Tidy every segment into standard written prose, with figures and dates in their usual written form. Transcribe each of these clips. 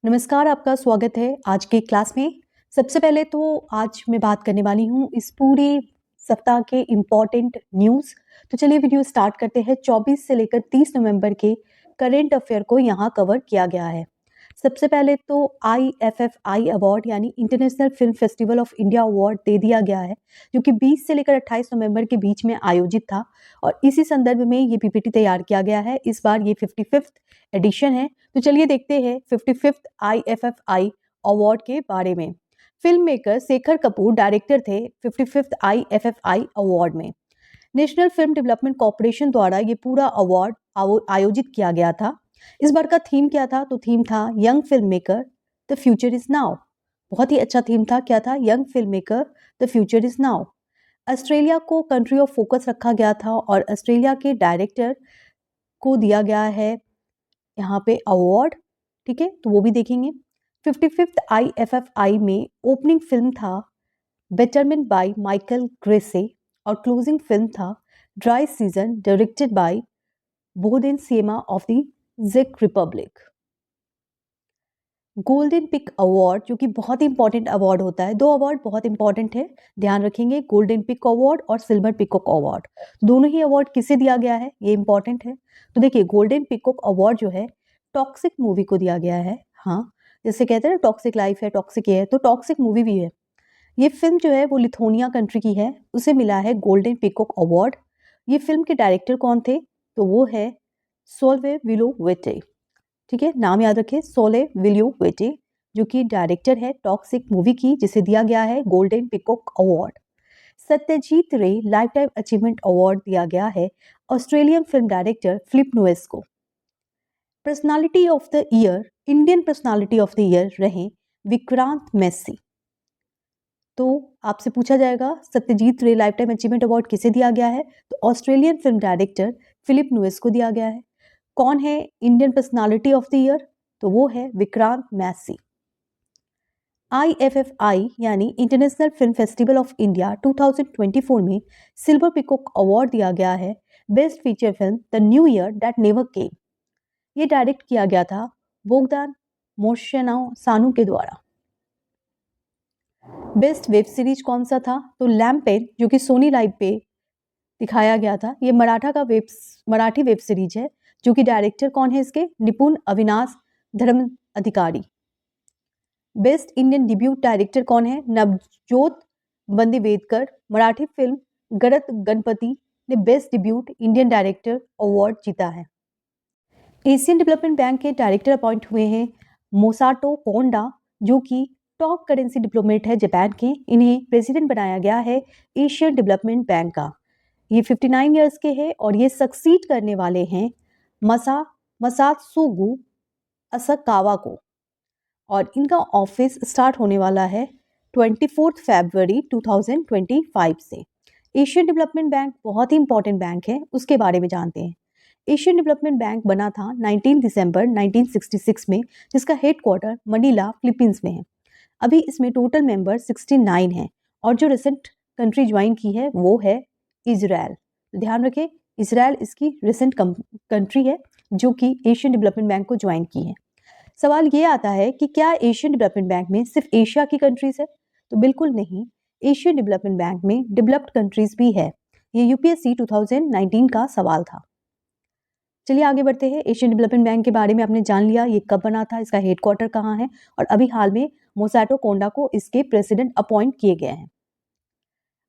नमस्कार, आपका स्वागत है आज की क्लास में। सबसे पहले तो आज मैं बात करने वाली हूँ इस पूरे सप्ताह के इम्पॉर्टेंट न्यूज़। तो चलिए वीडियो स्टार्ट करते हैं। 24 से लेकर 30 नवंबर के करंट अफेयर को यहाँ कवर किया गया है। सबसे पहले तो IFFI अवार्ड यानी international film festival of India award दे दिया गया है, जो कि 20 से लेकर 28 नवंबर के बीच में आयोजित था और इसी संदर्भ में ये PPT तैयार किया गया है। इस बार ये 55th एडिशन है। तो चलिए देखते हैं 55th IFFI अवार्ड के बारे में। Film maker Shekhar Kapoor director थे 55th IFFI अवार्ड में। नेशनल फिल्म डेवलपमेंट कॉर्पोरेशन द्वारा ये पूरा अवार्ड आयोजित किया गया था। इस बार का थीम क्या था? तो थीम था young film maker the future is now. बहुत ही अच्छा थीम था। क्या था? Young film maker the future is now. Australia को कंट्री ऑफ फोकस रखा गया था और ऑस्ट्रेलिया के डायरेक्टर को दिया गया है यहाँ पे अवार्ड। ठीक है, तो वो भी देखेंगे। 55th IFFI में ओपनिंग फिल्म था बेटरमेंट बाय माइकल ग्रेसे और क्लोजिंग फिल्म था dry season directed by Bohdan Slama of the जेक रिपब्लिक। गोल्डन पिक अवार्ड, जो कि बहुत ही इंपॉर्टेंट अवार्ड होता है। दो अवार्ड बहुत इंपॉर्टेंट है, ध्यान रखेंगे, गोल्डन पिक अवार्ड और सिल्वर पिकॉक अवार्ड। दोनों ही अवार्ड किसे दिया गया है, ये इंपॉर्टेंट है। तो देखिए, गोल्डन पिकॉक अवार्ड जो है टॉक्सिक मूवी को दिया गया है। हाँ, जैसे कहते हैं ना टॉक्सिक लाइफ है, टॉक्सिक ये है, तो टॉक्सिक मूवी भी है। ये फिल्म जो है वो लिथुआनिया कंट्री की है, उसे मिला है गोल्डन पिकॉक अवार्ड। ये फिल्म के डायरेक्टर कौन थे? तो वो है सोल्वे विलोवेटे। ठीक है, नाम याद रखें, सोले विलियोवेटे, जो कि डायरेक्टर है टॉक्सिक मूवी की, जिसे दिया गया है गोल्डन पिकॉक अवार्ड। सत्यजीत रे लाइफ टाइम अचीवमेंट अवार्ड दिया गया है Australian film director Philip Noyce को। Personality of the year, Indian personality of the year रहे विक्रांत मैसी। तो आपसे पूछा जाएगा सत्यजीत रे लाइफ टाइम अचीवमेंट अवार्ड किसे दिया गया है? तो Australian film director Philip Noyce को दिया गया है। कौन है Indian personality of the year? तो वो है विक्रांत मैसी। IFFI यानी international film festival of India 2024 में सिल्वर पिकॉक अवार्ड दिया गया है best feature film the new year that never came. ये डायरेक्ट किया गया था बोगदान मोशेनाव सानू के द्वारा। बेस्ट वेब सीरीज कौन सा था? तो लैम्पेन, जो कि सोनी लाइव पे दिखाया गया था। ये मराठी वेब सीरीज है, जो कि डायरेक्टर कौन है इसके? निपुण अविनाश धर्म अधिकारी। बेस्ट इंडियन डिब्यूट डायरेक्टर कौन है? नवजोत बंदिवेदकर। मराठी फिल्म गरत गणपति ने best debut Indian director award जीता है। एशियन डेवलपमेंट बैंक के डायरेक्टर अपॉइंट हुए हैं मोसाटो होंडा, जो कि टॉप करेंसी डिप्लोमेट है जापान के। इन्हें प्रेसिडेंट बनाया गया है एशियन डेवलपमेंट बैंक का। ये 59 ईयर्स के हैं और ये सक्सीड करने वाले हैं मसात्सुगु असकावा को। और इनका ऑफिस स्टार्ट होने वाला है 24 फरवरी 2025 से। एशियन डेवलपमेंट बैंक बहुत ही इंपॉर्टेंट बैंक है, उसके बारे में जानते हैं। एशियन डेवलपमेंट बैंक बना था 19 दिसंबर 1966 में, जिसका हेडक्वार्टर मनीला फिलीपींस में है। अभी इसमें टोटल मेंबर 69 हैं और जो रिसेंट कंट्री ज्वाइन की है वो है इजराइल। ध्यान रखें, इजराइल इसकी रिसेंट कंट्री है जो कि एशियन डेवलपमेंट बैंक को ज्वाइन की है। सवाल ये आता है कि क्या एशियन डेवलपमेंट बैंक में सिर्फ एशिया की कंट्रीज है? तो बिल्कुल नहीं, एशियन डेवलपमेंट बैंक में डेवलप्ड कंट्रीज भी है। ये UPSC 2019 का सवाल था। चलिए आगे बढ़ते हैं। एशियन डेवलपमेंट बैंक के बारे में आपने जान लिया, ये कब बना था, इसका हेडक्वार्टर कहाँ है, और अभी हाल में मोसाटो कोंडा को इसके प्रेसिडेंट अपॉइंट किए गए हैं।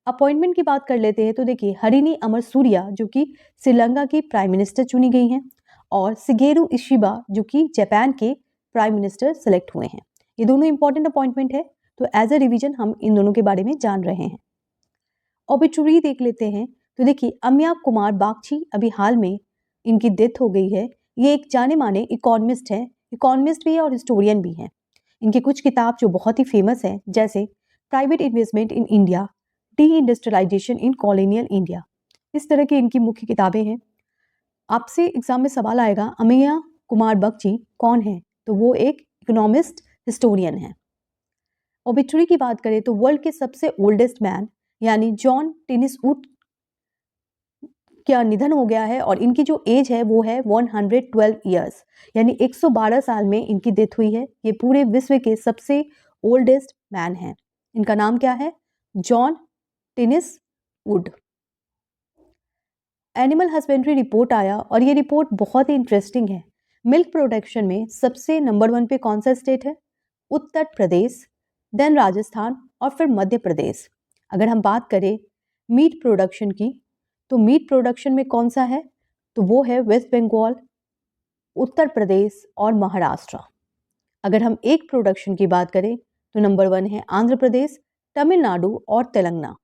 अपॉइंटमेंट की बात कर लेते हैं तो देखिए, हरिनी अमर सूर्या जो कि श्रीलंका की प्राइम मिनिस्टर चुनी गई हैं और शिगेरू इशिबा जो कि जापान के प्राइम मिनिस्टर सेलेक्ट हुए हैं। ये दोनों इंपॉर्टेंट अपॉइंटमेंट है, तो एज अ रिवीजन हम इन दोनों के बारे में जान रहे हैं। ऑबिचुरी देख लेते हैं तो देखिए, अमिया कुमार बागची, अभी हाल में इनकी डेथ हो गई है। ये एक जाने माने इकोनॉमिस्ट है, इकोनॉमिस्ट भी है और हिस्टोरियन भी हैं। इनकी कुछ किताब जो बहुत ही फेमस है, जैसे private investment in India, deindustrialisation in colonial India, इस तरह की इनकी मुख्य किताबें हैं। आपसे एग्जाम में सवाल आएगा अमिया कुमार बगची कौन है? तो वो एक इकोनॉमिस्ट हिस्टोरियन है। ओबिचुरी की बात करें तो वर्ल्ड के सबसे ओल्डेस्ट मैन यानी जॉन टेनिस वुड क्या निधन हो गया है और इनकी जो एज है वो है 112 ईयर्स, यानी 112 साल में इनकी डेथ हुई है। ये पूरे विश्व के सबसे ओल्डेस्ट मैन हैं। इनका नाम क्या है? John tennis would. Animal husbandry report आया और ये रिपोर्ट बहुत ही इंटरेस्टिंग है। मिल्क प्रोडक्शन में सबसे नंबर 1 पे कौन सा स्टेट है? उत्तर प्रदेश, देन राजस्थान और फिर मध्य प्रदेश। अगर हम बात करें मीट प्रोडक्शन की, तो मीट प्रोडक्शन में कौन सा है? तो वो है वेस्ट बंगाल, उत्तर प्रदेश और महाराष्ट्र। अगर हम एग प्रोडक्शन की बात करें तो नंबर 1 है आंध्र प्रदेश, तमिलनाडु और तेलंगाना।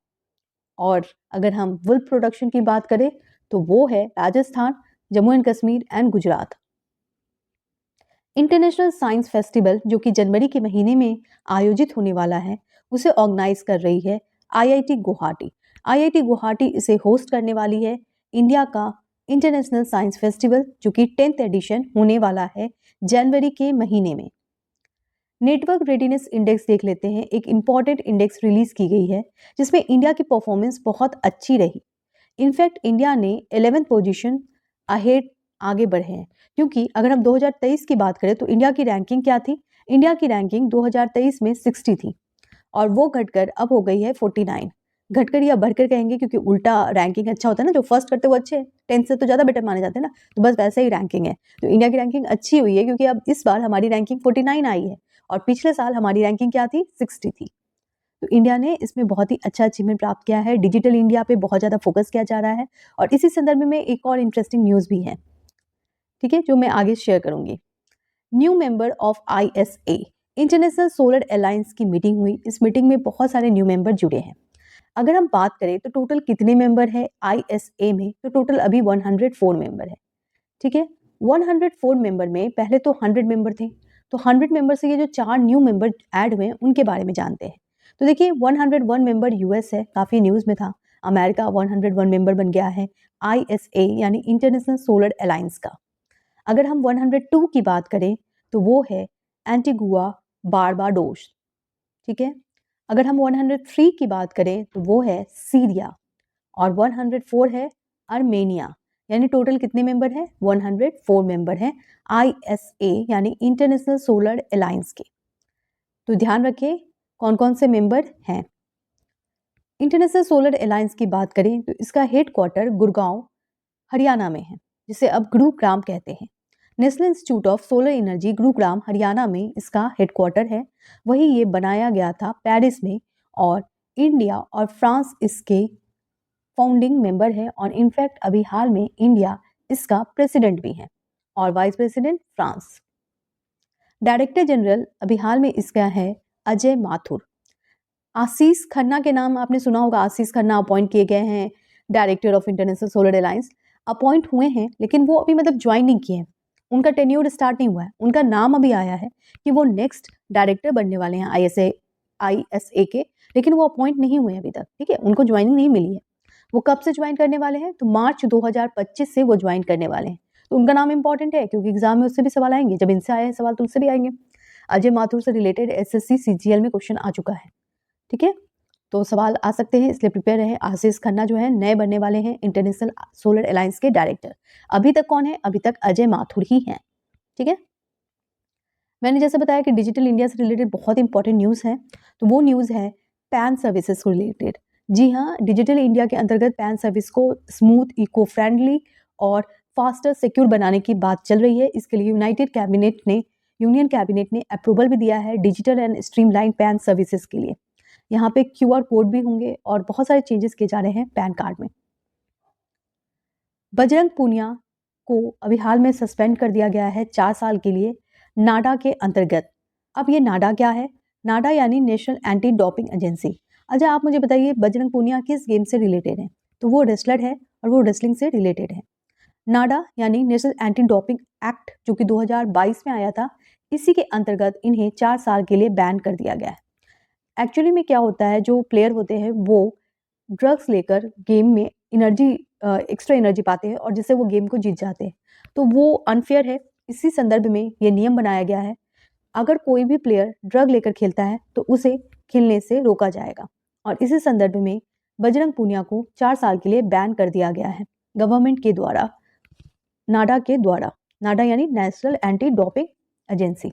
और अगर हम वुल प्रोडक्शन की बात करें तो वो है Rajasthan, Jammu and Kashmir and Gujarat. International science festival जो कि जनवरी के महीने में आयोजित होने वाला है, उसे ऑर्गेनाइज कर रही है आईआईटी गुवाहाटी। आईआईटी गुवाहाटी इसे होस्ट करने वाली है। इंडिया का इंटरनेशनल साइंस फेस्टिवल जो कि 10th एडिशन होने वाला है जनवरी के महीने में। नेटवर्क रेडीनेस इंडेक्स देख लेते हैं। एक इम्पॉर्टेंट इंडेक्स रिलीज की गई है जिसमें इंडिया की परफॉर्मेंस बहुत अच्छी रही। इनफैक्ट इंडिया ने 11th पोजीशन अहेड आगे बढ़े हैं, क्योंकि अगर हम 2023 की बात करें तो इंडिया की रैंकिंग क्या थी? इंडिया की रैंकिंग 2023 में 60 थी और वो घटकर अब हो गई है 49। घटकर या बढ़कर कहेंगे, क्योंकि उल्टा रैंकिंग अच्छा होता है ना, जो फर्स्ट करते हैं वो अच्छे हैं, 10 से तो ज़्यादा बेटर माने जाते हैं ना, तो बस वैसे ही रैंकिंग है। तो इंडिया की रैंकिंग अच्छी हुई है क्योंकि अब इस बार हमारी रैंकिंग 49 आई है और पिछले साल हमारी रैंकिंग क्या थी? 60 थी। तो इंडिया ने इसमें बहुत ही अच्छा अचीवमेंट प्राप्त किया है। डिजिटल इंडिया पे बहुत ज़्यादा फोकस किया जा रहा है और इसी संदर्भ में एक और इंटरेस्टिंग न्यूज़ भी है, ठीक है, जो मैं आगे शेयर करूंगी। New member of ISA, international solar alliance की मीटिंग हुई। इस मीटिंग में बहुत सारे न्यू मेंबर जुड़े हैं। अगर हम बात करें तो टोटल कितने मेंबर है आईएसए में, तो टोटल अभी 104 मेंबर है, ठीक है। 104 मेंबर में पहले तो 100 मेंबर थे, तो 100 मेंबर से ये जो 4 न्यू मेंबर ऐड हुए हैं उनके बारे में जानते हैं। तो देखिए 101 मेंबर यूएस है, काफ़ी न्यूज़ में था। अमेरिका 101 मेंबर बन गया है आईएसए यानी इंटरनेशनल सोलर अलायंस का। अगर हम 102 की बात करें तो वो है एंटीगुआ बारबाडोस, ठीक है। अगर हम 103 की बात करें तो वो है सीरिया और 104 है आर्मेनिया। यानी टोटल कितने मेंबर हैं? 104 मेंबर हैं आईएसए यानी इंटरनेशनल सोलर अलायंस के। तो ध्यान रखिए कौन कौन से मेंबर हैं। इंटरनेशनल सोलर अलायंस की बात करें तो इसका हेडक्वार्टर गुड़गांव हरियाणा में है, जिसे अब गुरुग्राम कहते हैं। National institute of solar energy Gurugram Haryana में इसका हेडक्वार्टर है। वही ये बनाया गया था पेरिस में और इंडिया और फ्रांस इसके फाउंडिंग मेंबर है और इनफैक्ट अभी हाल में इंडिया इसका प्रेसिडेंट भी है और vice president France. Director general अभी हाल में इसका है अजय माथुर। आशीष खन्ना के नाम आपने सुना होगा। आशीष खन्ना अपॉइंट किए गए हैं director of international solar alliance. Appoint हुए हैं लेकिन वो अभी मतलब ज्वाइन नहीं किए हैं, उनका टेन्योर स्टार्ट नहीं हुआ है। उनका नाम अभी आया है कि वो नेक्स्ट डायरेक्टर बनने वाले हैं आईएसए के, लेकिन वो अपॉइंट नहीं हुए अभी तक, ठीक है, उनको ज्वाइनिंग नहीं मिली है। वो कब से ज्वाइन करने वाले हैं? तो मार्च 2025 से वो ज्वाइन करने वाले हैं। तो उनका नाम इंपॉर्टेंट है क्योंकि एग्जाम में उससे भी सवाल आएंगे, जब इनसे आए हैं सवाल तो उससे भी आएंगे। अजय माथुर से रिलेटेड एसएससी सीजीएल में क्वेश्चन आ चुका है, ठीक है, तो सवाल आ सकते हैं, इसलिए प्रिपेयर रहे। आशीष खन्ना जो है नए बनने वाले हैं इंटरनेशनल सोलर अलायंस के डायरेक्टर। अभी तक कौन है? अभी तक अजय माथुर ही हैं, ठीक है। मैंने जैसे बताया कि डिजिटल इंडिया से रिलेटेड बहुत इंपॉर्टेंट न्यूज़ है, तो वो न्यूज़ है पैन सर्विसेज को रिलेटेड। जी हाँ, डिजिटल इंडिया के अंतर्गत पैन सर्विस को स्मूथ, इको फ्रेंडली और फास्टर, सिक्योर बनाने की बात चल रही है। इसके लिए यूनियन कैबिनेट ने अप्रूवल भी दिया है digital and streamline pan services के लिए। यहाँ पे क्यूआर कोड भी होंगे और बहुत सारे चेंजेस किए जा रहे हैं पैन कार्ड में। बजरंग पूनिया को अभी हाल में सस्पेंड कर दिया गया है 4 साल के लिए नाडा के अंतर्गत। अब ये नाडा क्या है? नाडा यानी नेशनल एंटी डोपिंग एजेंसी। अच्छा आप मुझे बताइए बजरंग पूनिया किस गेम से रिलेटेड है? तो वो रेसलर है और वो रेसलिंग से रिलेटेड है। नाडा यानी नेशनल एंटी डोपिंग एक्ट जो कि 2022 में आया था, इसी के अंतर्गत इन्हें 4 साल के लिए बैन कर दिया गया है। एक्चुअली में क्या होता है, जो प्लेयर होते हैं वो ड्रग्स लेकर गेम में एक्स्ट्रा एनर्जी पाते हैं और जिससे वो गेम को जीत जाते हैं, तो वो अनफेयर है। इसी संदर्भ में ये नियम बनाया गया है, अगर कोई भी प्लेयर ड्रग लेकर खेलता है तो उसे खेलने से रोका जाएगा और इसी संदर्भ में बजरंग पूनिया को 4 साल के लिए बैन कर दिया गया है। गवर्नमेंट के द्वारा, नाडा के द्वारा, नाडा यानी national anti doping agency.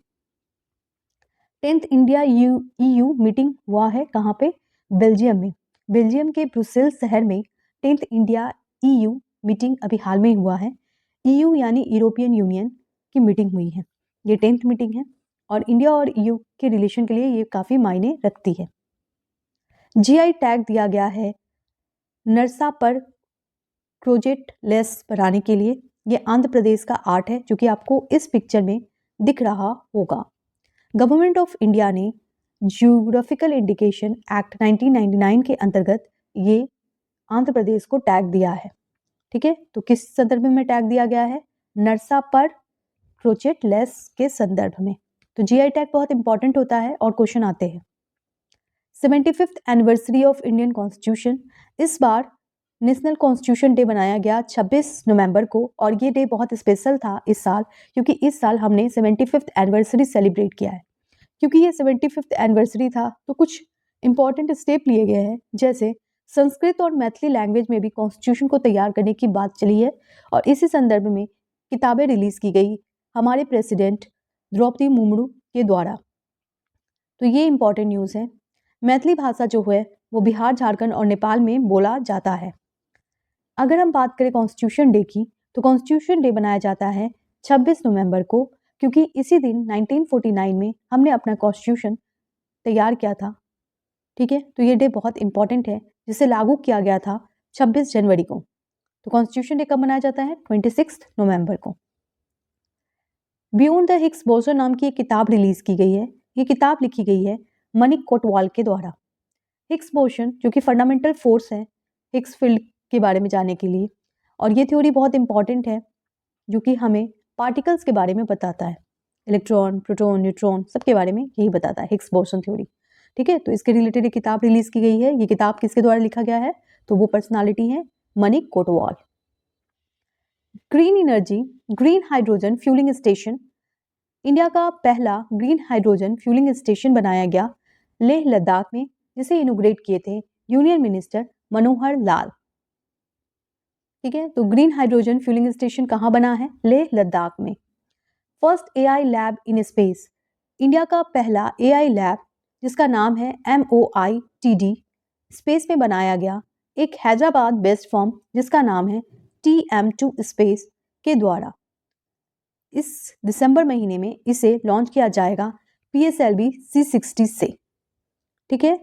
10th India EU meeting हुआ है कहाँ पे? बेल्जियम में। बेल्जियम के ब्रुसेल्स शहर में 10th इंडिया EU मीटिंग अभी हाल में हुआ है। EU यानी यूरोपियन यूनियन की मीटिंग हुई है। ये 10th मीटिंग है और इंडिया और EU के रिलेशन के लिए ये काफ़ी मायने रखती है। GI टैग दिया गया है नरसा पर क्रोजेट लेस बनाने के लिए। ये आंध्र प्रदेश का आर्ट है जो कि आपको इस पिक्चर में दिख रहा होगा। गवर्नमेंट ऑफ इंडिया ने ज्योग्राफिकल इंडिकेशन एक्ट 1999 के अंतर्गत ये आंध्र प्रदेश को टैग दिया है। ठीक है, तो किस संदर्भ में टैग दिया गया है? नरसा पर क्रोचेट लेस के संदर्भ में। तो जीआई टैग बहुत इंपॉर्टेंट होता है और क्वेश्चन आते हैं। 75th anniversary of Indian constitution, इस बार नेशनल कॉन्स्टिट्यूशन डे बनाया गया 26 नवंबर को और ये डे बहुत स्पेशल था इस साल, क्योंकि इस साल हमने 75th एनिवर्सरी सेलिब्रेट किया है। क्योंकि ये 75th एनिवर्सरी था तो कुछ इंपॉर्टेंट स्टेप लिए गए हैं, जैसे संस्कृत और मैथिली लैंग्वेज में भी कॉन्स्टिट्यूशन को तैयार करने की बात चली है और इसी संदर्भ में किताबें रिलीज की गई हमारे प्रेसिडेंट द्रौपदी मुर्मू के द्वारा। तो ये इंपॉर्टेंट न्यूज़ है। मैथिली भाषा जो है वो बिहार, झारखंड और नेपाल में बोला जाता है। अगर हम बात करें कॉन्स्टिट्यूशन डे की, तो कॉन्स्टिट्यूशन डे बनाया जाता है 26 नवंबर को, क्योंकि इसी दिन 1949 में हमने अपना कॉन्स्टिट्यूशन तैयार किया था। ठीक है, तो ये डे बहुत इंपॉर्टेंट है जिसे लागू किया गया था 26 जनवरी को। तो कॉन्स्टिट्यूशन डे कब मनाया जाता है? 26 नवंबर को। बियॉन्ड द हिग्स बोसन नाम की एक किताब रिलीज की गई है। ये किताब लिखी गई है मनिक कोटवाल के द्वारा। हिग्स बोसन जो कि फंडामेंटल फोर्स है हिग्स फील्ड के बारे में जानने के लिए, और ये थ्योरी बहुत इंपॉर्टेंट है जो कि हमें पार्टिकल्स के बारे में बताता है। इलेक्ट्रॉन, प्रोटॉन, न्यूट्रॉन सबके बारे में यही बताता है हिग्स बोसन थ्योरी। ठीक है, तो इसके रिलेटेड एक किताब रिलीज की गई है। ये किताब किसके द्वारा लिखा गया है? तो वो पर्सनालिटी है Manik Kotwal. Green energy, green hydrogen fueling station, India का पहला ग्रीन हाइड्रोजन फ्यूलिंग स्टेशन बनाया गया लेह लद्दाख में, जिसे इनोग्रेट किए थे यूनियन मिनिस्टर मनोहर लाल। ठीक है, तो ग्रीन हाइड्रोजन फ्यूलिंग स्टेशन कहाँ बना है? लेह लद्दाख में। First AI lab in space, India का पहला एआई लैब जिसका नाम है MOITD, स्पेस में बनाया गया एक हैदराबाद बेस्ड फर्म जिसका नाम है TM2 स्पेस के द्वारा। इस दिसंबर महीने में इसे लॉन्च किया जाएगा PSLV C60 से। ठीक है,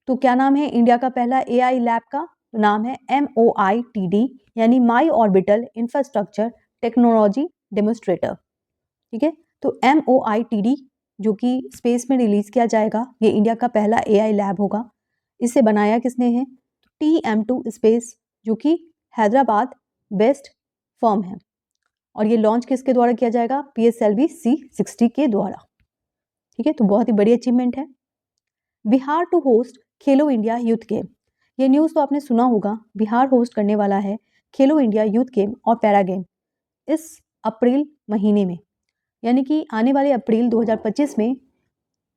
तो क्या नाम है इंडिया का पहला एआई लैब का? तो नाम है MOITD यानी माई ऑर्बिटल इंफ्रास्ट्रक्चर टेक्नोलॉजी डेमोस्ट्रेटर। ठीक है, तो MOITD जो कि स्पेस में रिलीज किया जाएगा, ये इंडिया का पहला एआई लैब होगा। इसे बनाया किसने है? TM2 स्पेस जो कि हैदराबाद बेस्ड फर्म है, और ये लॉन्च किसके द्वारा किया जाएगा? PSLV C60 के द्वारा। ठीक है, तो बहुत ही बड़ी अचीवमेंट है। Bihar to host Khelo India youth game, ये न्यूज़ तो आपने सुना होगा। बिहार होस्ट करने वाला है खेलो इंडिया यूथ गेम और पैरा गेम इस अप्रैल महीने में, यानी कि आने वाले अप्रैल 2025 में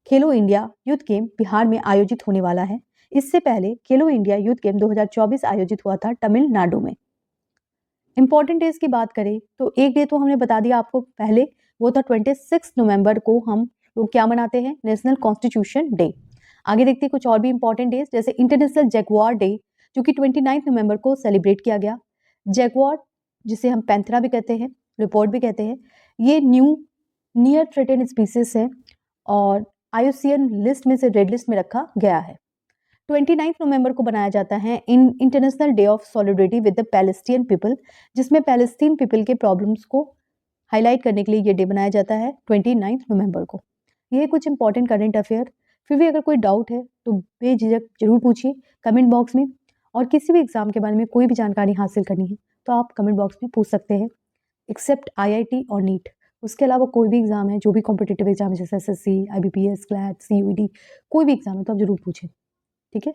खेलो इंडिया यूथ गेम बिहार में आयोजित होने वाला है। इससे पहले खेलो इंडिया यूथ गेम 2024 आयोजित हुआ था तमिलनाडु में। इंपॉर्टेंट डेज की बात करें तो एक डे तो हमने बता दिया आपको पहले, वो था 26 नवंबर को हम लोग क्या मनाते हैं? National constitution day. आगे देखते हैं कुछ और भी इंपॉर्टेंट डेज, जैसे इंटरनेशनल जैगुआर डे जो कि 29 नवंबर को सेलिब्रेट किया गया। जैगुआर जिसे हम पैंथरा भी कहते हैं, रिपोर्ट भी कहते हैं, ये नियर थ्रेटेड स्पीसीज है और IUCN लिस्ट में से रेड लिस्ट में रखा गया है। 29 नवंबर को बनाया जाता है international day of solidarity with the Palestine people, जिसमें पैलेस्टीन पीपल के प्रॉब्लम्स को हाईलाइट करने के लिए ये डे बनाया जाता है 29 नवंबर को। ये कुछ इंपॉर्टेंट करंट अफेयर। फिर भी अगर कोई डाउट है तो बेझिझक जरूर पूछिए कमेंट बॉक्स में, और किसी भी एग्जाम के बारे में कोई भी जानकारी हासिल करनी है तो आप कमेंट बॉक्स में पूछ सकते हैं, एक्सेप्ट IIT और नीट। उसके अलावा कोई भी एग्जाम है, जो भी कॉम्पिटिटिव एग्जाम है जैसे SSC, IBPS, CLAT, CUET, कोई भी एग्जाम है तो आप जरूर पूछें। ठीक है।